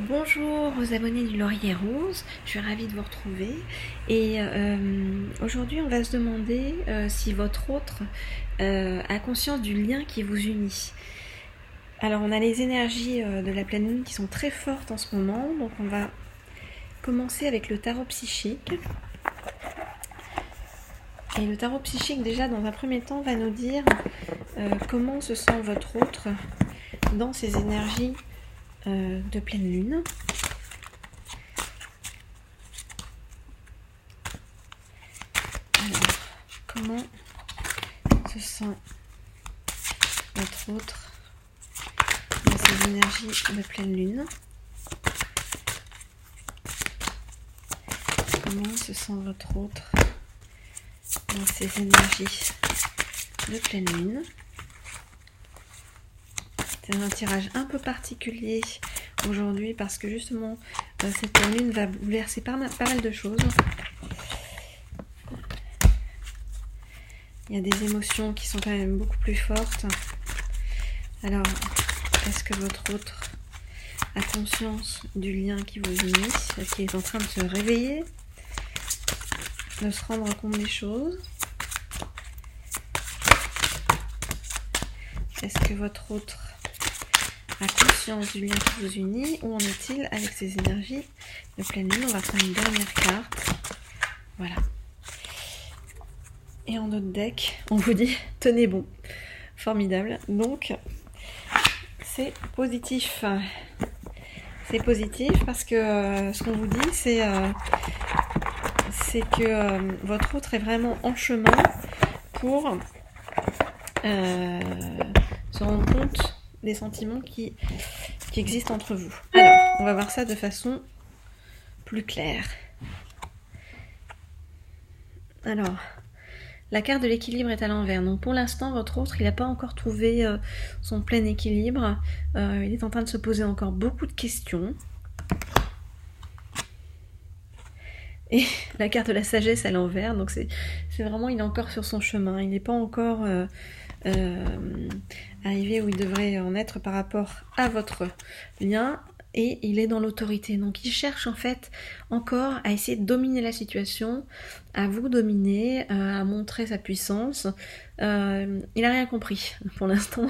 Bonjour aux abonnés du Laurier Rose, je suis ravie de vous retrouver et aujourd'hui on va se demander si votre autre a conscience du lien qui vous unit. Alors on a les énergies de la pleine lune qui sont très fortes en ce moment, donc on va commencer avec le tarot psychique. Et le tarot psychique déjà dans un premier temps va nous dire comment se sent votre autre dans ces énergies de pleine lune. Alors, comment se sent votre autre dans ces énergies de pleine lune? Comment se sent votre autre dans ces énergies de pleine lune? C'est un tirage un peu particulier aujourd'hui parce que justement cette pleine lune va bouleverser pas mal de choses. Il y a des émotions qui sont quand même beaucoup plus fortes. Alors, est-ce que votre autre a conscience du lien qui vous unit? Est-ce qu'il est en train de se réveiller, de se rendre compte des choses? Est-ce que votre autre a conscience du lien qui vous unit? Où en est-il avec ces énergies de pleine lune? On va prendre une dernière carte. Voilà. Et en notre deck, on vous dit tenez bon. Formidable. Donc, c'est positif. C'est positif parce que ce qu'on vous dit, c'est que votre autre est vraiment en chemin pour se rendre compte des sentiments qui existent entre vous. Alors, on va voir ça de façon plus claire. Alors, la carte de l'équilibre est à l'envers. Donc pour l'instant, votre autre, il n'a pas encore trouvé son plein équilibre. Il est en train de se poser encore beaucoup de questions. Et la carte de la sagesse à l'envers. Donc c'est vraiment, il est encore sur son chemin. Il n'est pas encore arrivé où il devrait en être par rapport à votre lien. Et il est dans l'autorité. Donc il cherche en fait encore à essayer de dominer la situation, à vous dominer, à montrer sa puissance. Il n'a rien compris pour l'instant.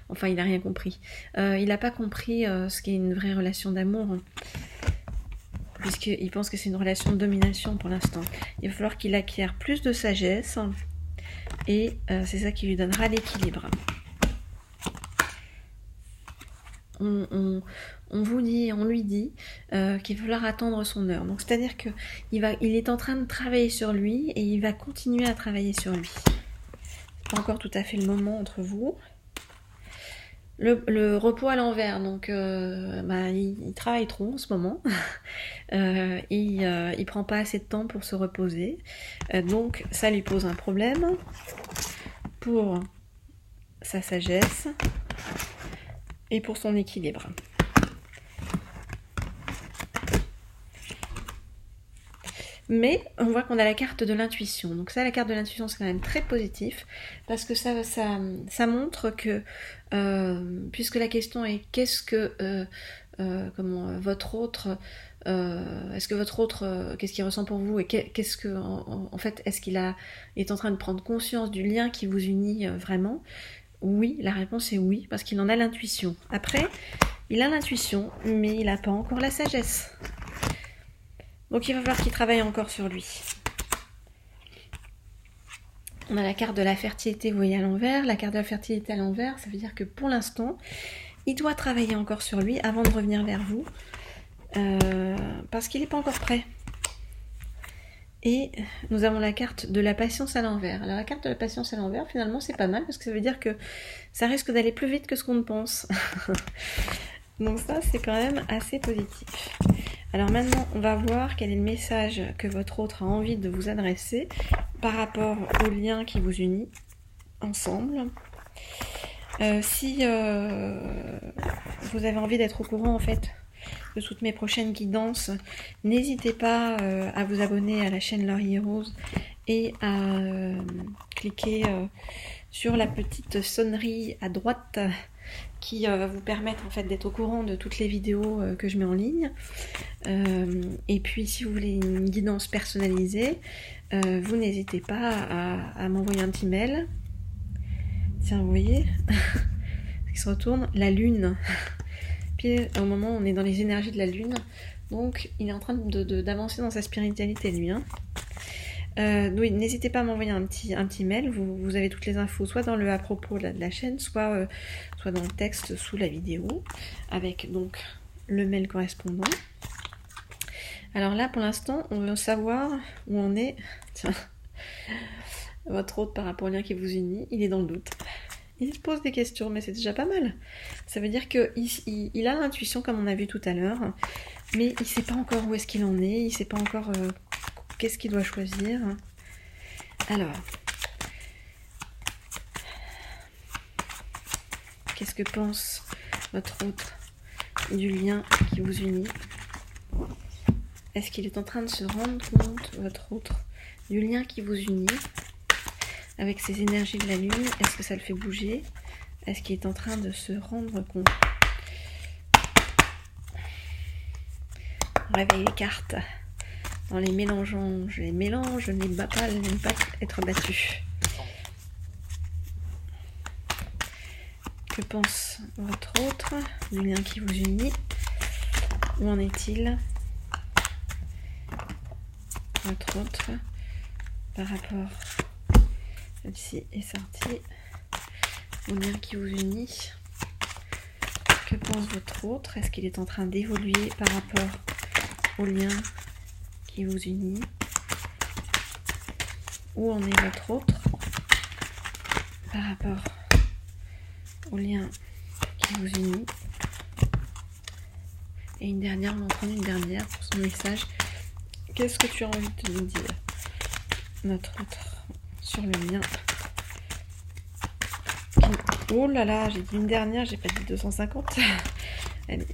Enfin, il n'a rien compris. Il n'a pas compris ce qu'est une vraie relation d'amour, puisqu'il pense que c'est une relation de domination pour l'instant. Il va falloir qu'il acquiert plus de sagesse, et c'est ça qui lui donnera l'équilibre. On lui dit qu'il va falloir attendre son heure. Donc c'est-à-dire que il est en train de travailler sur lui et il va continuer à travailler sur lui. C'est pas encore tout à fait le moment entre vous. Le repos à l'envers, donc il travaille trop en ce moment. Il prend pas assez de temps pour se reposer. Donc ça lui pose un problème pour sa sagesse et pour son équilibre. Mais on voit qu'on a la carte de l'intuition. Donc ça, la carte de l'intuition, c'est quand même très positif parce que ça montre que, puisque la question est qu'est-ce que votre autre, est-ce que votre autre, qu'est-ce qu'il ressent pour vous et qu'est-ce que, en fait, est-ce qu'il est en train de prendre conscience du lien qui vous unit vraiment? Oui, la réponse est oui, parce qu'il en a l'intuition. Après, il a l'intuition, mais il n'a pas encore la sagesse. Donc il va falloir qu'il travaille encore sur lui. On a la carte de la fertilité, vous voyez, à l'envers. La carte de la fertilité à l'envers, ça veut dire que pour l'instant, il doit travailler encore sur lui avant de revenir vers vous. Parce qu'il n'est pas encore prêt. Et nous avons la carte de la patience à l'envers. Alors la carte de la patience à l'envers, finalement, c'est pas mal parce que ça veut dire que ça risque d'aller plus vite que ce qu'on ne pense. Donc ça, c'est quand même assez positif. Alors maintenant, on va voir quel est le message que votre autre a envie de vous adresser par rapport au lien qui vous unit ensemble. Si vous avez envie d'être au courant en fait de toutes mes prochaines guidances, n'hésitez pas à vous abonner à la chaîne Laurier Rose et à cliquer sur la petite sonnerie à droite qui va vous permettre en fait d'être au courant de toutes les vidéos que je mets en ligne. Et puis si vous voulez une guidance personnalisée, vous n'hésitez pas à m'envoyer un petit mail. Tiens, vous voyez, qui se retourne, la lune. Puis au moment où on est dans les énergies de la lune, donc il est en train d'avancer dans sa spiritualité lui. Oui, n'hésitez pas à m'envoyer un petit mail, vous avez toutes les infos soit dans le à propos de la chaîne, soit dans le texte sous la vidéo, avec donc le mail correspondant. Alors là pour l'instant on veut savoir où on est. Tiens, votre hôte par rapport au lien qui vous unit, il est dans le doute. Il se pose des questions, mais c'est déjà pas mal. Ça veut dire qu'il a l'intuition comme on a vu tout à l'heure, mais il sait pas encore où est-ce qu'il en est, il sait pas encore qu'est-ce qu'il doit choisir. Alors, qu'est-ce que pense votre hôte du lien qui vous unit? Est-ce qu'il est en train de se rendre compte, votre hôte, du lien qui vous unit avec ces énergies de la lune? Est-ce que ça le fait bouger? Est-ce qu'il est en train de se rendre compte? On réveille les cartes. En les mélangeant, je les mélange, je ne les bats pas, je n'aime pas être battue. Que pense votre autre du lien qui vous unit? Où en est-il? Votre autre par rapport, celle-ci est sortie, au lien qui vous unit. Que pense votre autre? Est-ce qu'il est en train d'évoluer par rapport au lien qui vous unit? Où en est votre autre par rapport au lien qui vous unit? Et une dernière, on va en prendre une dernière pour son message. Qu'est-ce que tu as envie de nous dire, notre autre, sur le lien? Oh là là, j'ai dit une dernière, j'ai pas dit 250. Allez,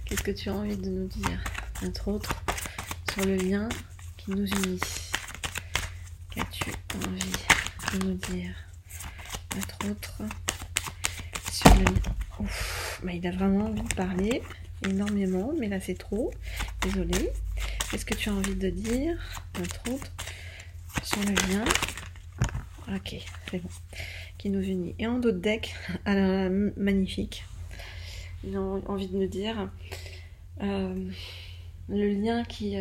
qu'est-ce que tu as envie de nous dire, notre autre, sur le lien qui nous unit? Qu'as-tu envie de nous dire, notre autre, sur le lien? Ouf, bah il a vraiment envie de parler, énormément, mais là c'est trop, désolée. Qu'est-ce que tu as envie de dire, notre autre, sur le lien? Ok, c'est bon. Qui nous unit. Et en d'autres decks, alors, magnifique. Il a envie de nous dire le lien qui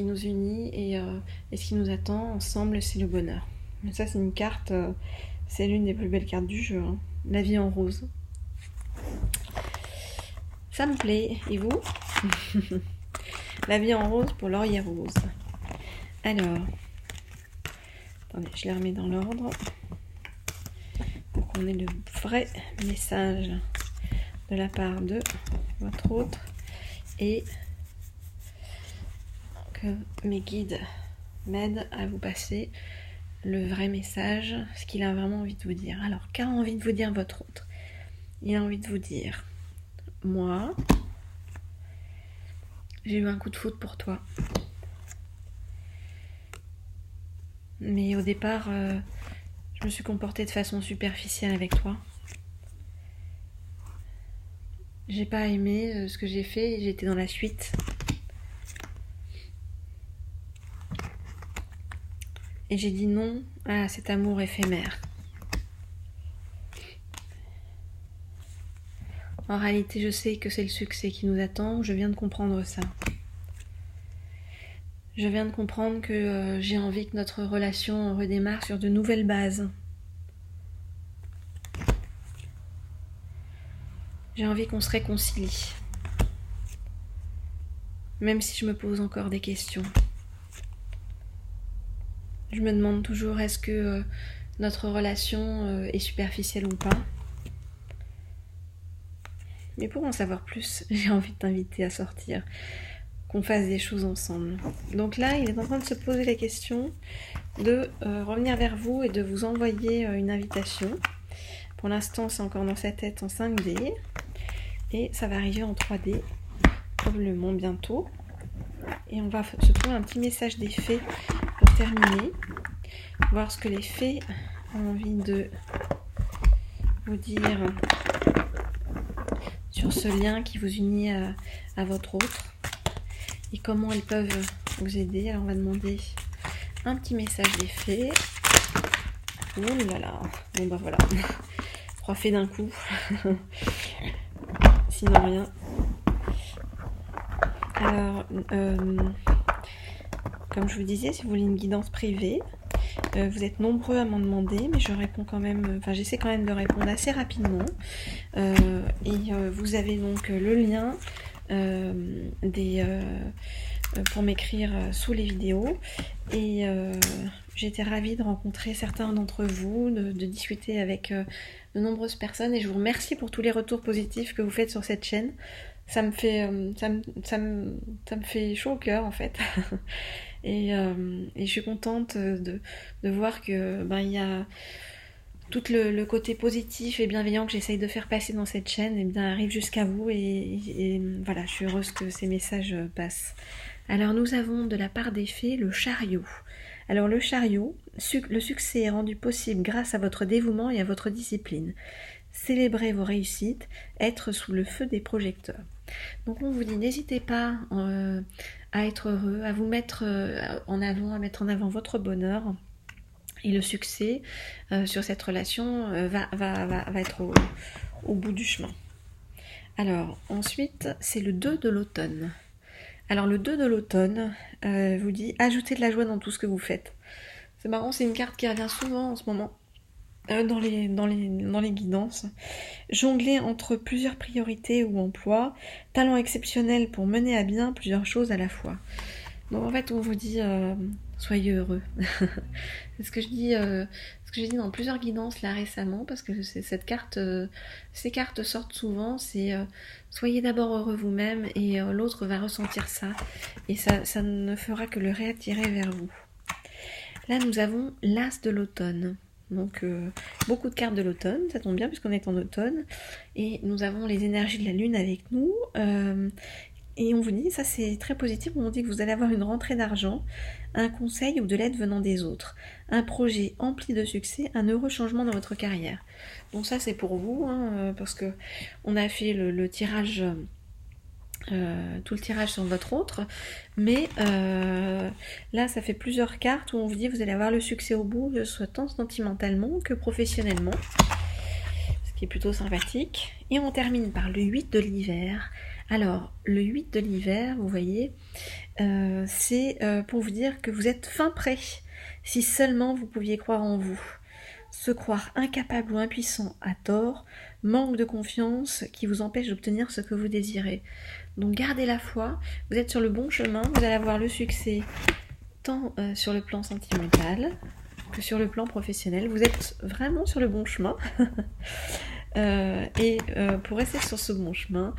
nous unit et ce qui nous attend ensemble, c'est le bonheur. Mais ça, c'est une carte, c'est l'une des plus belles cartes du jeu. Hein. La vie en rose. Ça me plaît. Et vous? La vie en rose pour Laurier Rose. Alors, attendez, je les remets dans l'ordre pour qu'on ait le vrai message de la part de votre autre et que mes guides m'aident à vous passer le vrai message, ce qu'il a vraiment envie de vous dire. Alors, qu'a envie de vous dire votre autre? Il a envie de vous dire, moi, j'ai eu un coup de foudre pour toi. Mais au départ, je me suis comportée de façon superficielle avec toi. J'ai pas aimé ce que j'ai fait et j'étais dans la suite. Et j'ai dit non à cet amour éphémère. En réalité, je sais que c'est le succès qui nous attend. Je viens de comprendre ça. Je viens de comprendre que j'ai envie que notre relation redémarre sur de nouvelles bases. J'ai envie qu'on se réconcilie. Même si je me pose encore des questions. Je me demande toujours, est-ce que notre relation est superficielle ou pas? Mais pour en savoir plus, j'ai envie de t'inviter à sortir, qu'on fasse des choses ensemble. Donc là, il est en train de se poser la question de revenir vers vous et de vous envoyer une invitation. Pour l'instant, c'est encore dans sa tête en 5D et ça va arriver en 3D probablement bientôt. Et on va se trouver un petit message des fées pour terminer, voir ce que les fées ont envie de vous dire sur ce lien qui vous unit à votre autre et comment elles peuvent vous aider. Alors on va demander un petit message des fées. Oh là là, bon bah voilà, 3 fées d'un coup, sinon rien. Alors, comme je vous disais, si vous voulez une guidance privée, vous êtes nombreux à m'en demander, mais je réponds quand même, enfin j'essaie quand même de répondre assez rapidement. Vous avez donc le lien pour m'écrire sous les vidéos. Et j'étais ravie de rencontrer certains d'entre vous, de discuter avec de nombreuses personnes. Et je vous remercie pour tous les retours positifs que vous faites sur cette chaîne. Ça me fait chaud au cœur en fait. Et je suis contente de voir que il y a tout le côté positif et bienveillant que j'essaye de faire passer dans cette chaîne, et bien arrive jusqu'à vous. Et voilà, je suis heureuse que ces messages passent. Alors nous avons de la part des fées le chariot. Alors le chariot, le succès est rendu possible grâce à votre dévouement et à votre discipline. Célébrez vos réussites, être sous le feu des projecteurs. Donc on vous dit, n'hésitez pas à être heureux, à vous mettre en avant, à mettre en avant votre bonheur. Et le succès sur cette relation va être au bout du chemin. Alors ensuite, c'est le 2 de l'automne. Alors le 2 de l'automne vous dit, ajoutez de la joie dans tout ce que vous faites. C'est marrant, c'est une carte qui revient souvent en ce moment. Dans les guidances. Jongler entre plusieurs priorités ou emplois, talent exceptionnel pour mener à bien plusieurs choses à la fois. Donc en fait on vous dit soyez heureux. C'est ce que je dis dans plusieurs guidances là récemment, parce que ces cartes sortent souvent, c'est soyez d'abord heureux vous-même et l'autre va ressentir ça et ça ne fera que le réattirer vers vous. Là nous avons l'As de l'automne. Donc beaucoup de cartes de l'automne, ça tombe bien puisqu'on est en automne. Et nous avons les énergies de la lune avec nous. Et on vous dit, ça c'est très positif, on vous dit que vous allez avoir une rentrée d'argent, un conseil ou de l'aide venant des autres, un projet empli de succès, un heureux changement dans votre carrière. Donc ça c'est pour vous, parce que on a fait le tirage... tout le tirage sur votre autre, mais là ça fait plusieurs cartes où on vous dit vous allez avoir le succès au bout, que ce soit tant sentimentalement que professionnellement, ce qui est plutôt sympathique. Et on termine par le 8 de l'hiver. Alors le 8 de l'hiver, vous voyez, c'est pour vous dire que vous êtes fin prêt, si seulement vous pouviez croire en vous. Se croire incapable ou impuissant à tort, manque de confiance qui vous empêche d'obtenir ce que vous désirez. Donc gardez la foi, vous êtes sur le bon chemin, vous allez avoir le succès tant sur le plan sentimental que sur le plan professionnel. Vous êtes vraiment sur le bon chemin. Pour rester sur ce bon chemin,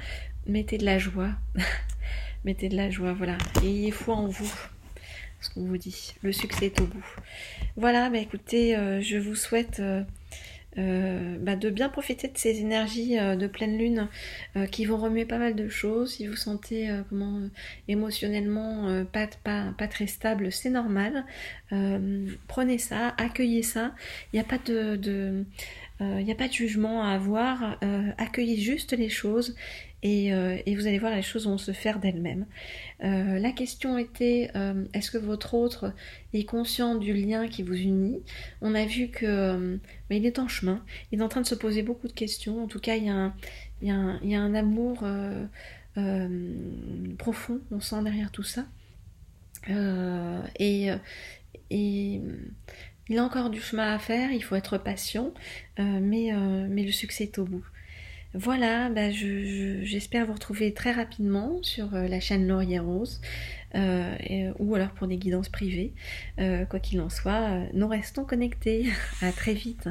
mettez de la joie. Mettez de la joie, voilà. Ayez foi en vous. Ce qu'on vous dit, le succès est au bout. Voilà, écoutez, je vous souhaite de bien profiter de ces énergies de pleine lune qui vont remuer pas mal de choses. Si vous sentez émotionnellement pas très stable, c'est normal. Prenez ça, accueillez ça. Il n'y a pas y a pas de jugement à avoir. Accueillez juste les choses. Et vous allez voir, les choses vont se faire d'elles-mêmes. La question était, est-ce que votre autre est conscient du lien qui vous unit? On a vu que il est en chemin, il est en train de se poser beaucoup de questions. En tout cas, il y a un amour profond, on sent derrière tout ça. Et il a encore du chemin à faire, il faut être patient, mais le succès est au bout. Voilà, j'espère vous retrouver très rapidement sur la chaîne Laurier Rose ou alors pour des guidances privées. Quoi qu'il en soit, nous restons connectés. À très vite.